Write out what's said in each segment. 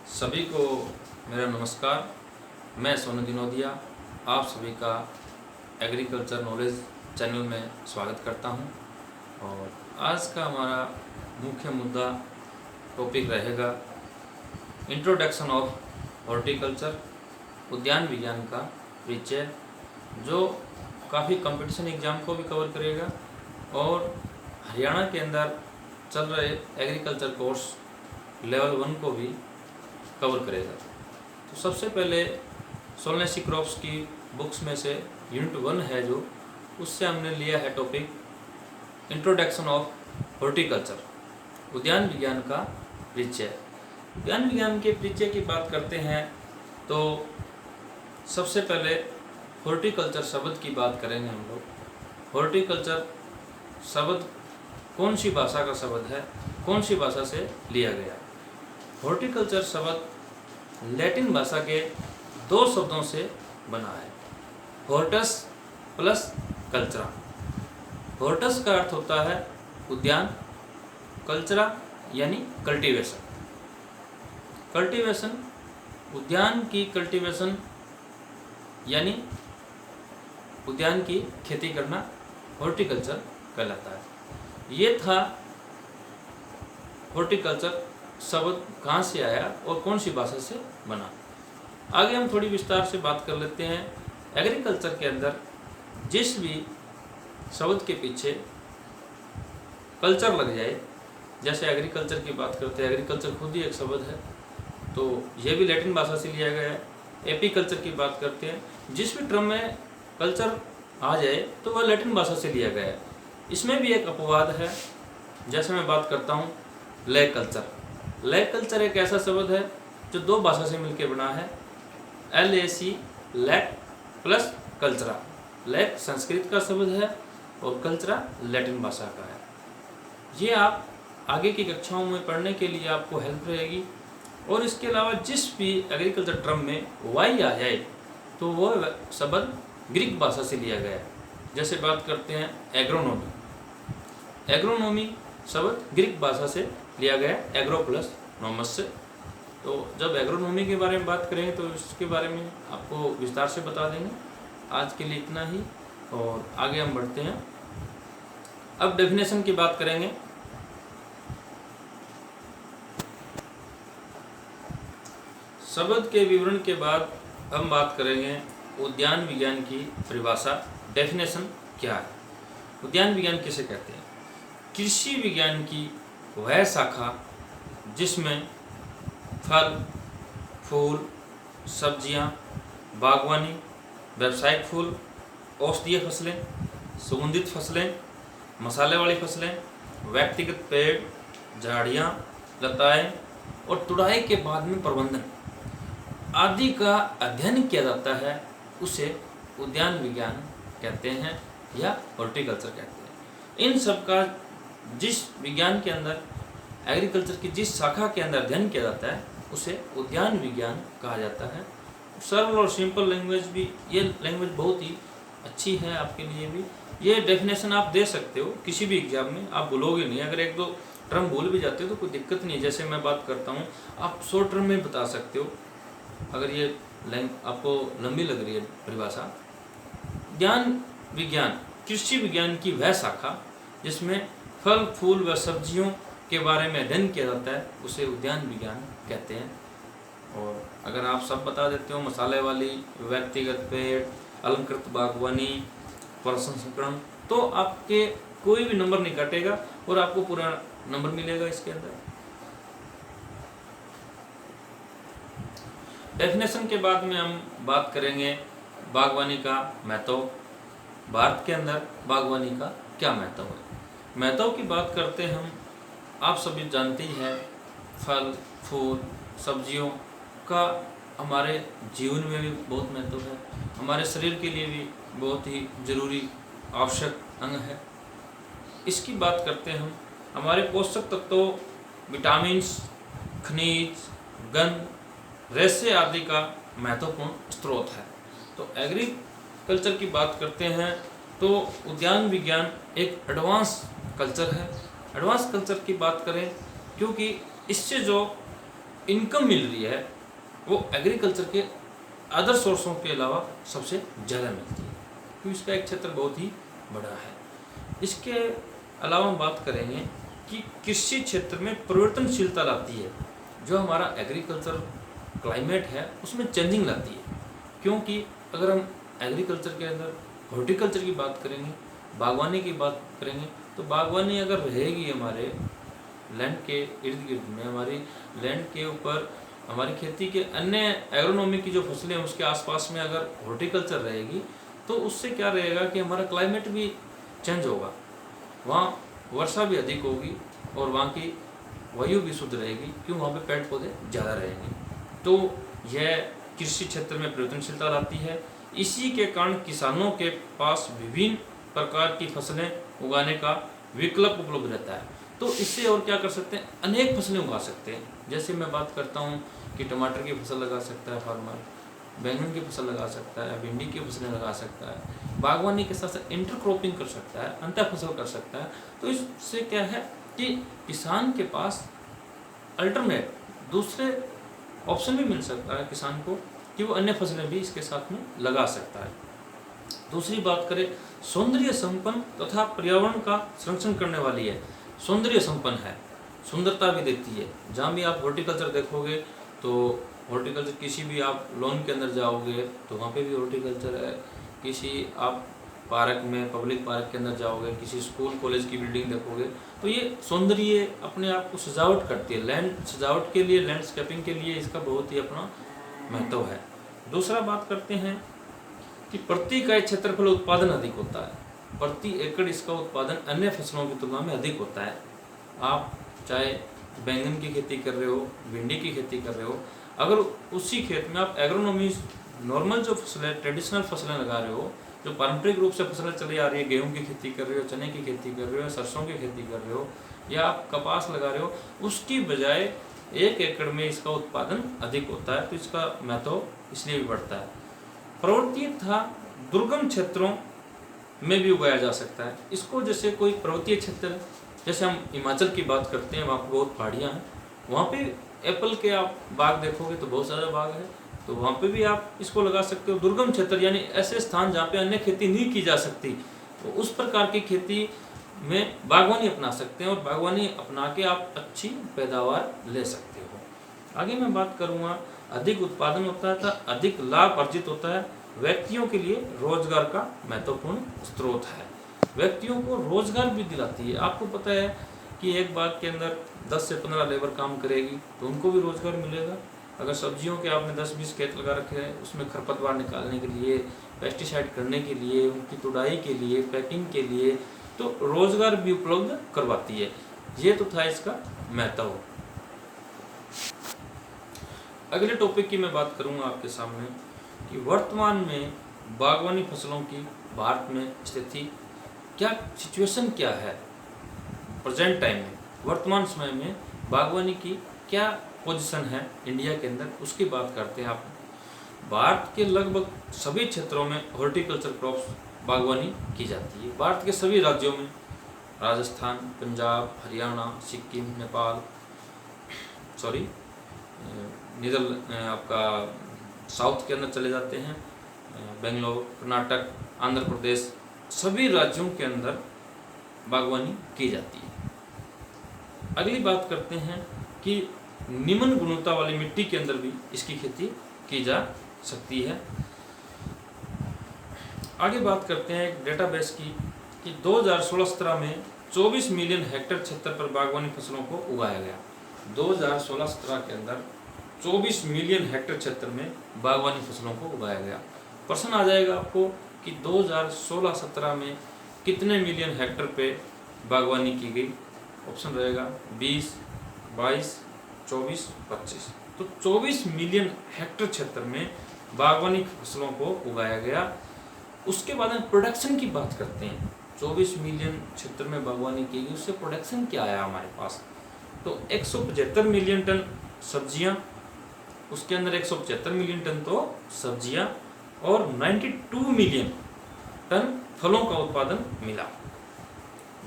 सभी को मेरा नमस्कार। मैं सोनू दिनोदिया आप सभी का एग्रीकल्चर नॉलेज चैनल में स्वागत करता हूं। और आज का हमारा मुख्य मुद्दा टॉपिक रहेगा इंट्रोडक्शन ऑफ हॉर्टिकल्चर, उद्यान विज्ञान का परिचय, जो काफ़ी कंपटीशन एग्ज़ाम को भी कवर करेगा और हरियाणा के अंदर चल रहे एग्रीकल्चर कोर्स लेवल 1 को भी कवर करेगा। तो सबसे पहले सोलनेसी क्रॉप्स की बुक्स में से यूनिट 1 है जो, उससे हमने लिया है टॉपिक इंट्रोडक्शन ऑफ हॉर्टिकल्चर, उद्यान विज्ञान का परिचय। उद्यान विज्ञान के परिचय की बात करते हैं तो सबसे पहले हॉर्टिकल्चर शब्द की बात करेंगे हम लोग। हॉर्टिकल्चर शब्द कौन सी भाषा का शब्द है, कौन सी भाषा से लिया गया। हॉर्टिकल्चर शब्द लैटिन भाषा के 2 शब्दों से बना है, हॉर्टस प्लस कल्चरा। हॉर्टस का अर्थ होता है उद्यान, कल्चरा यानी कल्टीवेशन। कल्टीवेशन, उद्यान की कल्टीवेशन यानी उद्यान की खेती करना हॉर्टिकल्चर कहलाता है। ये था हॉर्टिकल्चर शब्द कहाँ से आया और कौन सी भाषा से बना। आगे हम थोड़ी विस्तार से बात कर लेते हैं। एग्रीकल्चर के अंदर जिस भी शब्द के पीछे कल्चर लग जाए, जैसे एग्रीकल्चर की बात करते हैं, एग्रीकल्चर खुद ही एक शब्द है तो ये भी लैटिन भाषा से लिया गया है। एपीकल्चर की बात करते हैं, जिस भी टर्म में कल्चर आ जाए तो वह लैटिन भाषा से लिया गया है। इसमें भी एक अपवाद है, जैसे मैं बात करता हूँ लैक कल्चर। लैक कल्चर एक ऐसा शब्द है जो 2 भाषा से मिलकर बना है, LAC लैक प्लस कल्चरा। लैक संस्कृत का शब्द है और कल्चरा लैटिन भाषा का है। ये आप आगे की कक्षाओं में पढ़ने के लिए आपको हेल्प रहेगी। और इसके अलावा जिस भी एग्रीकल्चर टर्म में वाई आ जाए तो वह शब्द ग्रीक भाषा से लिया गया है। जैसे बात करते हैं एग्रोनॉमी। एग्रोनॉमी शब्द ग्रीक भाषा से लिया गया है, एग्रो प्लस नॉमस से। तो जब एग्रोनॉमी के बारे में बात करेंगे तो इसके बारे में आपको विस्तार से बता देंगे। आज के लिए इतना ही और आगे हम बढ़ते हैं। अब डेफिनेशन की बात करेंगे। शब्द के विवरण के बाद हम बात करेंगे उद्यान विज्ञान की परिभाषा, डेफिनेशन क्या है। उद्यान विज्ञान किसे कहते हैं? कृषि विज्ञान की वह शाखा जिसमें फल, फूल, सब्जियां, बागवानी, व्यावसायिक फूल, औषधीय फसलें, सुगंधित फसलें, मसाले वाली फसलें, व्यक्तिगत पेड़, झाड़ियां, लताएं और तुड़ाई के बाद में प्रबंधन आदि का अध्ययन किया जाता है, उसे उद्यान विज्ञान कहते हैं या हॉर्टिकल्चर कहते हैं। इन सब का जिस विज्ञान के अंदर, एग्रीकल्चर की जिस शाखा के अंदर अध्ययन किया जाता है उसे उद्यान विज्ञान कहा जाता है। सरल और सिंपल लैंग्वेज भी, ये लैंग्वेज बहुत ही अच्छी है आपके लिए भी। ये डेफिनेशन आप दे सकते हो किसी भी एग्जाम में, आप भूलोगे नहीं। अगर 1-2 टर्म भूल भी जाते हो तो कोई दिक्कत नहीं है। जैसे मैं बात करता हूँ, आप शॉर्ट टर्म में बता सकते हो अगर ये आपको लंबी लग रही है परिभाषा। उद्यान विज्ञान कृषि विज्ञान की वह शाखा जिसमें फल, फूल व सब्जियों के बारे में अध्ययन किया जाता है, उसे उद्यान विज्ञान कहते हैं। और अगर आप सब बता देते हो, मसाले वाली, व्यक्तिगत पेड़, अलंकृत बागवानी, प्रसंस्करण, तो आपके कोई भी नंबर नहीं कटेगा और आपको पूरा नंबर मिलेगा इसके अंदर। डेफिनेशन के बाद में हम बात करेंगे बागवानी का महत्व। भारत के अंदर बागवानी का क्या महत्व है? महत्व की बात करते हैं हम, आप सभी जानते ही हैं, फल, फूल, सब्जियों का हमारे जीवन में भी बहुत महत्व है, हमारे शरीर के लिए भी बहुत ही जरूरी आवश्यक अंग है। इसकी बात करते हैं हम, हमारे पोषक तत्वों, विटामिन्स, खनिज, गंध, रेशे आदि का महत्वपूर्ण स्रोत है। तो एग्रीकल्चर की बात करते हैं तो उद्यान विज्ञान एक एडवांस कल्चर है। एडवांस कल्चर की बात करें क्योंकि इससे जो इनकम मिल रही है वो एग्रीकल्चर के अदर सोर्सों के अलावा सबसे ज़्यादा मिलती है, क्योंकि इसका एक क्षेत्र बहुत ही बड़ा है। इसके अलावा हम बात करेंगे कि कृषि क्षेत्र में परिवर्तनशीलता लाती है, जो हमारा एग्रीकल्चर क्लाइमेट है उसमें चेंजिंग लाती है। क्योंकि अगर हम एग्रीकल्चर के अंदर हॉर्टिकल्चर की बात करेंगे, बागवानी की बात करेंगे, तो बागवानी अगर रहेगी हमारे लैंड के इर्द गिर्द में, हमारी लैंड के ऊपर हमारी खेती के अन्य एग्रोनॉमी की जो फसलें हैं उसके आसपास में अगर हॉर्टिकल्चर रहेगी, तो उससे क्या रहेगा कि हमारा क्लाइमेट भी चेंज होगा, वहाँ वर्षा भी अधिक होगी और वहाँ की वायु भी शुद्ध रहेगी, क्यों वहाँ पे पेड़ पौधे ज़्यादा रहेंगे। तो यह कृषि क्षेत्र में परिवर्तनशीलता लाती है। इसी के कारण किसानों के पास विभिन्न प्रकार की फसलें उगाने का विकल्प उपलब्ध रहता है। तो इससे और क्या कर सकते हैं, अनेक फसलें उगा सकते हैं। जैसे मैं बात करता हूँ कि टमाटर की फसल लगा सकता है फार्मर, बैंगन की फसल लगा सकता है, भिंडी की फसलें लगा सकता है, बागवानी के साथ साथ इंटरक्रॉपिंग कर सकता है, अंतर फसल कर सकता है। तो इससे क्या है कि किसान के पास अल्टरनेट दूसरे ऑप्शन भी मिल सकता है किसान को कि वो अन्य फसलें भी इसके साथ में लगा सकता है। दूसरी बात करें, सौंदर्य संपन्न तथा पर्यावरण का संरक्षण करने वाली है। सौंदर्य संपन्न है, सुंदरता भी देती है। जहाँ भी आप हॉर्टिकल्चर देखोगे तो हॉर्टिकल्चर, किसी भी आप लॉन के अंदर जाओगे तो वहाँ पे भी हॉर्टिकल्चर है। किसी आप पार्क में, पब्लिक पार्क के अंदर जाओगे, किसी स्कूल कॉलेज की बिल्डिंग देखोगे, तो ये सौंदर्य अपने आप को सजावट करती है। लैंड सजावट के लिए, लैंडस्केपिंग के लिए इसका बहुत ही अपना महत्व है। दूसरा बात करते हैं कि प्रति इकाई क्षेत्रफल उत्पादन अधिक होता है। प्रति एकड़ इसका उत्पादन अन्य फसलों की तुलना में अधिक होता है। आप चाहे बैंगन की खेती कर रहे हो, भिंडी की खेती कर रहे हो, अगर उसी खेत में आप एग्रोनॉमी नॉर्मल जो फसलें, ट्रेडिशनल फसलें लगा रहे हो, जो पारंपरिक रूप से फसलें चली आ रही है, गेहूं की खेती कर रहे हो, चने की खेती कर रहे हो, सरसों की खेती कर रहे हो, या आप कपास लगा रहे हो, उसकी बजाय 1 एकड़ में इसका उत्पादन अधिक होता है। तो इसका महत्व इसलिए भी बढ़ता है। पर्वतीय तथा दुर्गम क्षेत्रों में भी उगाया जा सकता है इसको। जैसे कोई पर्वतीय क्षेत्र, जैसे हम हिमाचल की बात करते हैं, वहाँ पर बहुत पहाड़ियाँ हैं, वहाँ पे एप्पल के आप बाग देखोगे तो बहुत सारे बाग है, तो वहाँ पे भी आप इसको लगा सकते हो। दुर्गम क्षेत्र यानी ऐसे स्थान जहाँ पे अन्य खेती नहीं की जा सकती, तो उस प्रकार की खेती में बागवानी अपना सकते हैं और बागवानी अपना के आप अच्छी पैदावार ले सकते हो। आगे मैं बात करूँगा, अधिक उत्पादन होता है तो अधिक लाभ अर्जित होता है। व्यक्तियों के लिए रोजगार का महत्वपूर्ण स्रोत है, व्यक्तियों को रोजगार भी दिलाती है। आपको पता है कि एक बाग के अंदर 10 से 15 लेबर काम करेगी तो उनको भी रोजगार मिलेगा। अगर सब्जियों के आपने 10-20 खेत लगा रखे हैं, उसमें खरपतवार निकालने के लिए, पेस्टिसाइड करने के लिए, उनकी तुड़ाई के लिए, पैकिंग के लिए, तो रोजगार भी उपलब्ध करवाती है। ये तो था इसका महत्व। अगले टॉपिक की मैं बात करूंगा आपके सामने कि वर्तमान में बागवानी फसलों की भारत में स्थिति क्या, सिचुएशन क्या है प्रेजेंट टाइम में, वर्तमान समय में बागवानी की क्या पोजीशन है इंडिया के अंदर, उसकी बात करते हैं। आप भारत के लगभग सभी क्षेत्रों में हॉर्टिकल्चर क्रॉप्स बागवानी की जाती है। भारत के सभी राज्यों में, राजस्थान, पंजाब, हरियाणा, सिक्किम, नेपाल, आपका साउथ के अंदर चले जाते हैं, बेंगलोर, कर्नाटक, आंध्र प्रदेश, सभी राज्यों के अंदर बागवानी की जाती है। अगली बात करते हैं कि निम्न गुणवत्ता वाली मिट्टी के अंदर भी इसकी खेती की जा सकती है। आगे बात करते हैं एक डेटाबेस की कि 2016-17 में 24 मिलियन हेक्टेयर क्षेत्र पर बागवानी फसलों को उगाया गया। 2016-17 के अंदर 24 मिलियन हेक्टेयर क्षेत्र में बागवानी फसलों को उगाया गया। प्रश्न आ जाएगा आपको कि 2016-17 में कितने मिलियन हेक्टेयर पे बागवानी की गई। ऑप्शन रहेगा 20, 22, 24, 25। तो 24 मिलियन हेक्टेयर क्षेत्र में बागवानी फसलों को उगाया गया। उसके बाद हम प्रोडक्शन की बात करते हैं। 24 मिलियन क्षेत्र में बागवानी की गई, उससे प्रोडक्शन क्या आया हमारे पास, तो 175 मिलियन टन सब्जियां, उसके अंदर 175 मिलियन टन तो सब्जियां और 92 मिलियन टन फलों का उत्पादन मिला।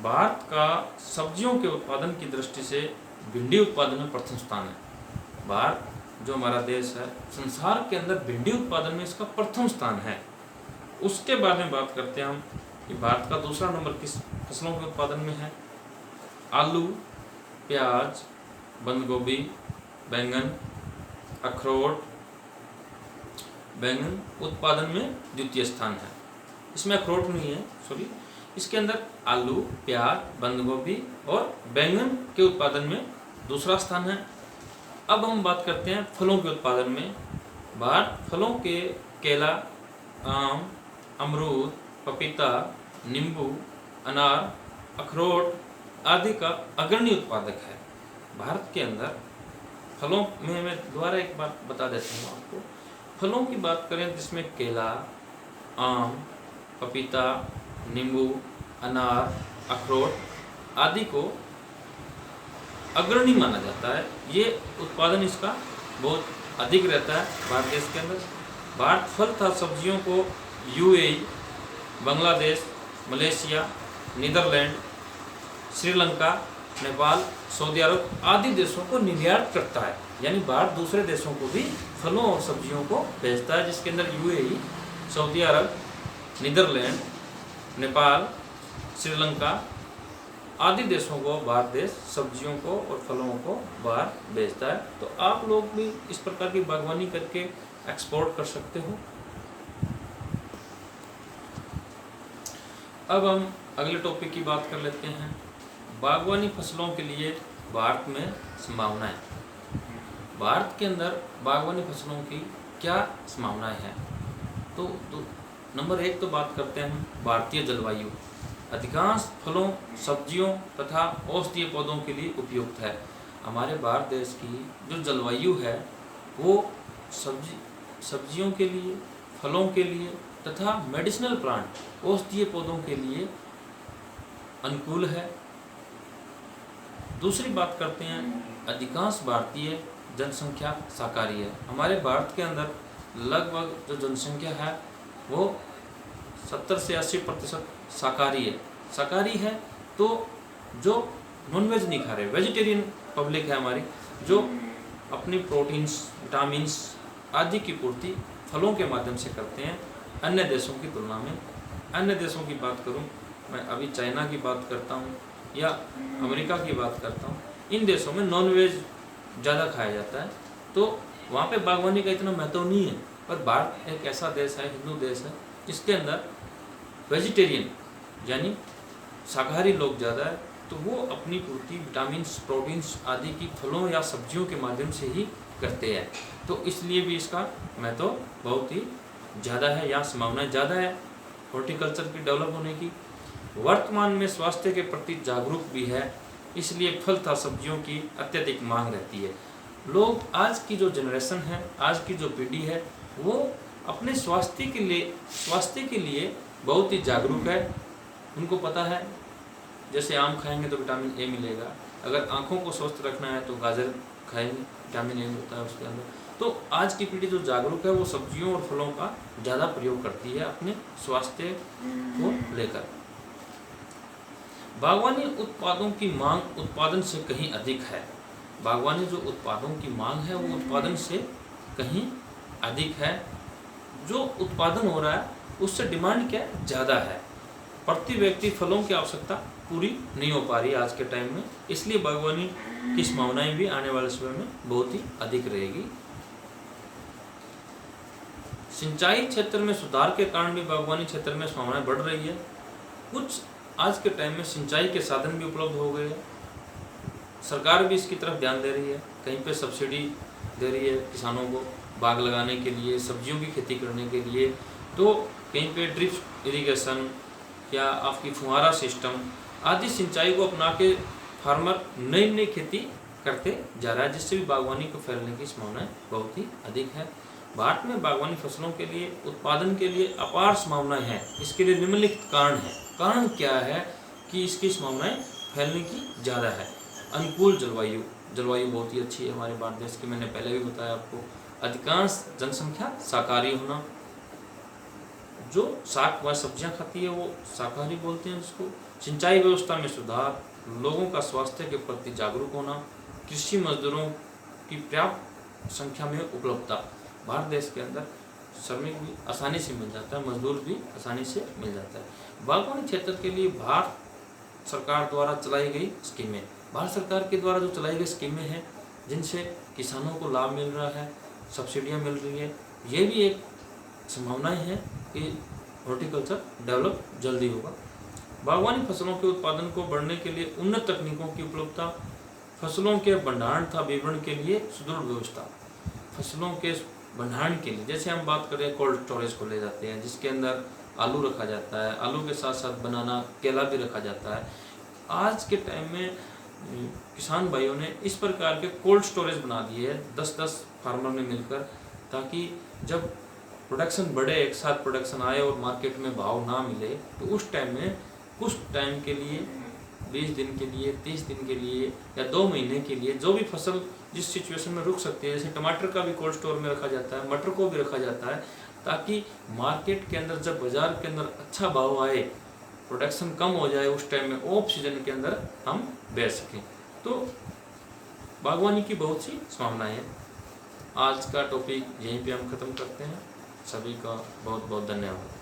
भारत का सब्जियों के उत्पादन की दृष्टि से भिंडी उत्पादन में प्रथम स्थान है। भारत जो हमारा देश है संसार के अंदर भिंडी उत्पादन में इसका प्रथम स्थान है। उसके बारे में बात करते हैं हम कि भारत का दूसरा नंबर किस फसलों के उत्पादन में है। आलू, प्याज, बंद गोभी, बैंगन, अखरोट, बैंगन उत्पादन में द्वितीय स्थान है। इसमें अखरोट नहीं है, सॉरी, इसके अंदर आलू, प्याज, बंद गोभी और बैंगन के उत्पादन में दूसरा स्थान है। अब हम बात करते हैं फलों के उत्पादन में। भारत फलों के केला, आम, अमरूद, पपीता, नींबू, अनार, अखरोट आदि का अग्रणी उत्पादक है। भारत के अंदर फलों में मैं दोबारा एक बात बता देता हूँ आपको। फलों की बात करें जिसमें केला, आम, पपीता, नींबू, अनार, अखरोट आदि को अग्रणी माना जाता है। ये उत्पादन इसका बहुत अधिक रहता है भारत देश के अंदर। भारत फल तथा सब्जियों को UAE, Bangladesh, Malaysia, Netherland, Sri Lanka, Nepal, Saudi Arab आदि देशों को निर्यात करता है। यानी भारत दूसरे देशों को भी फलों और सब्जियों को भेजता है, जिसके अंदर यूएई, सऊदी अरब, नीदरलैंड, नेपाल, श्रीलंका आदि देशों को भारत देश सब्जियों को और फलों को बाहर भेजता है। तो आप लोग भी इस प्रकार की बागवानी करके एक्सपोर्ट कर सकते हो। अब हम अगले टॉपिक की बात कर लेते हैं। बागवानी फसलों के लिए भारत में संभावनाएं। भारत के अंदर बागवानी फसलों की क्या संभावनाएं हैं? तो नंबर 1 तो बात करते हैं हम भारतीय जलवायु। अधिकांश फलों, सब्जियों तथा औषधीय पौधों के लिए उपयुक्त है। हमारे भारत देश की जो जलवायु है वो सब्जियों के लिए, फलों के लिए तथा मेडिसिनल प्लांट, औषधीय पौधों के लिए अनुकूल है। दूसरी बात करते हैं, अधिकांश भारतीय जनसंख्या शाकाहारी है। हमारे भारत के अंदर लगभग जो जनसंख्या है वो 70 से 80% शाकाहारी है। तो जो नॉनवेज नहीं खा रहे, वेजिटेरियन पब्लिक है हमारी, जो अपनी प्रोटीन्स, विटामिन्स आदि की पूर्ति फलों के माध्यम से करते हैं अन्य देशों की तुलना में। अन्य देशों की बात करूं, मैं अभी चाइना की बात करता हूं या अमेरिका की बात करता हूं, इन देशों में नॉनवेज ज़्यादा खाया जाता है, तो वहाँ पे बागवानी का इतना महत्व नहीं है। पर भारत एक ऐसा देश है, हिंदू देश है, जिसके अंदर वेजिटेरियन यानी शाकाहारी लोग ज़्यादा है, तो वो अपनी पूर्ति विटामिन्स, प्रोटीन्स आदि की फलों या सब्जियों के माध्यम से ही करते हैं। तो इसलिए भी इसका महत्व बहुत ही ज़्यादा है, या संभावनाएं ज़्यादा है हॉर्टिकल्चर की डेवलप होने की। वर्तमान में स्वास्थ्य के प्रति जागरूक भी है, इसलिए फल तथा सब्जियों की अत्यधिक मांग रहती है। लोग, आज की जो जनरेशन है, आज की जो पीढ़ी है, वो अपने स्वास्थ्य के लिए बहुत ही जागरूक है। उनको पता है जैसे आम खाएंगे तो विटामिन ए मिलेगा, अगर आँखों को स्वस्थ रखना है तो गाजर खाएंगे, विटामिन ए होता है उसके अंदर। तो आज की पीढ़ी जो जागरूक है वो सब्जियों और फलों का ज़्यादा प्रयोग करती है अपने स्वास्थ्य को लेकर। बागवानी उत्पादों की मांग उत्पादन से कहीं अधिक है। बागवानी जो उत्पादों की मांग है वो उत्पादन से कहीं अधिक है। जो उत्पादन हो रहा है उससे डिमांड क्या ज़्यादा है। प्रति व्यक्ति फलों की आवश्यकता पूरी नहीं हो पा रही आज के टाइम में, इसलिए बागवानी की संभावनाएं भी आने वाले समय में बहुत ही अधिक रहेगी। सिंचाई क्षेत्र में सुधार के कारण भी बागवानी क्षेत्र में संभावनाएं बढ़ रही है। कुछ आज के टाइम में सिंचाई के साधन भी उपलब्ध हो गए हैं, सरकार भी इसकी तरफ ध्यान दे रही है, कहीं पे सब्सिडी दे रही है किसानों को बाग लगाने के लिए, सब्जियों की खेती करने के लिए। तो कहीं पे ड्रिप इरिगेशन या आपकी फुहारा सिस्टम आदि सिंचाई को अपना के फार्मर नई नई खेती करते जा रहा है, जिससे भी बागवानी को फैलने की संभावनाएं बहुत ही अधिक है। भारत में बागवानी फसलों के लिए उत्पादन के लिए अपार संभावनाएं हैं। इसके लिए निम्नलिखित कारण है। कारण क्या है कि इसकी संभावनाएं फैलने की ज़्यादा है? अनुकूल जलवायु बहुत ही अच्छी है हमारे भारत देश की, मैंने पहले भी बताया आपको। अधिकांश जनसंख्या शाकाहारी होना, जो शाक व सब्जियां खाती है वो शाकाहारी बोलते हैं उसको। सिंचाई व्यवस्था में सुधार, लोगों का स्वास्थ्य के प्रति जागरूक होना, कृषि मजदूरों की पर्याप्त संख्या में उपलब्धता, भारत देश के अंदर श्रमिक भी आसानी से मिल जाता है, मजदूर भी आसानी से मिल जाता है। बागवानी क्षेत्र के लिए भारत सरकार द्वारा चलाई गई स्कीमें, भारत सरकार के द्वारा जो चलाई गई स्कीमें हैं जिनसे किसानों को लाभ मिल रहा है, सब्सिडियां मिल रही है, ये भी एक संभावनाएं हैं कि हॉर्टिकल्चर डेवलप जल्दी होगा। बागवानी फसलों के उत्पादन को बढ़ने के लिए उन्नत तकनीकों की उपलब्धता, फसलों के भंडारण तथा विपणन के लिए सुदृढ़ व्यवस्था। फसलों के भंडारण के लिए जैसे हम बात करें कोल्ड स्टोरेज को ले जाते हैं जिसके अंदर आलू रखा जाता है, आलू के साथ साथ बनाना, केला भी रखा जाता है। आज के टाइम में किसान भाइयों ने इस प्रकार के कोल्ड स्टोरेज बना दिए है 10-10 फार्मर ने मिलकर, ताकि जब प्रोडक्शन बढ़े, एक साथ प्रोडक्शन आए और मार्केट में भाव ना मिले तो उस टाइम में कुछ टाइम के लिए 20 दिन के लिए, 30 दिन के लिए या 2 महीने के लिए जो भी फसल जिस सिचुएशन में रुक सकती है, जैसे टमाटर का भी कोल्ड स्टोर में रखा जाता है, मटर को भी रखा जाता है, ताकि मार्केट के अंदर जब बाजार के अंदर अच्छा भाव आए, प्रोडक्शन कम हो जाए, उस टाइम में ऑफ सीजन के अंदर हम बेच सकें। तो बागवानी की बहुत सी संभावनाएं हैं। आज का टॉपिक यहीं पे हम ख़त्म करते हैं। सभी का बहुत बहुत धन्यवाद।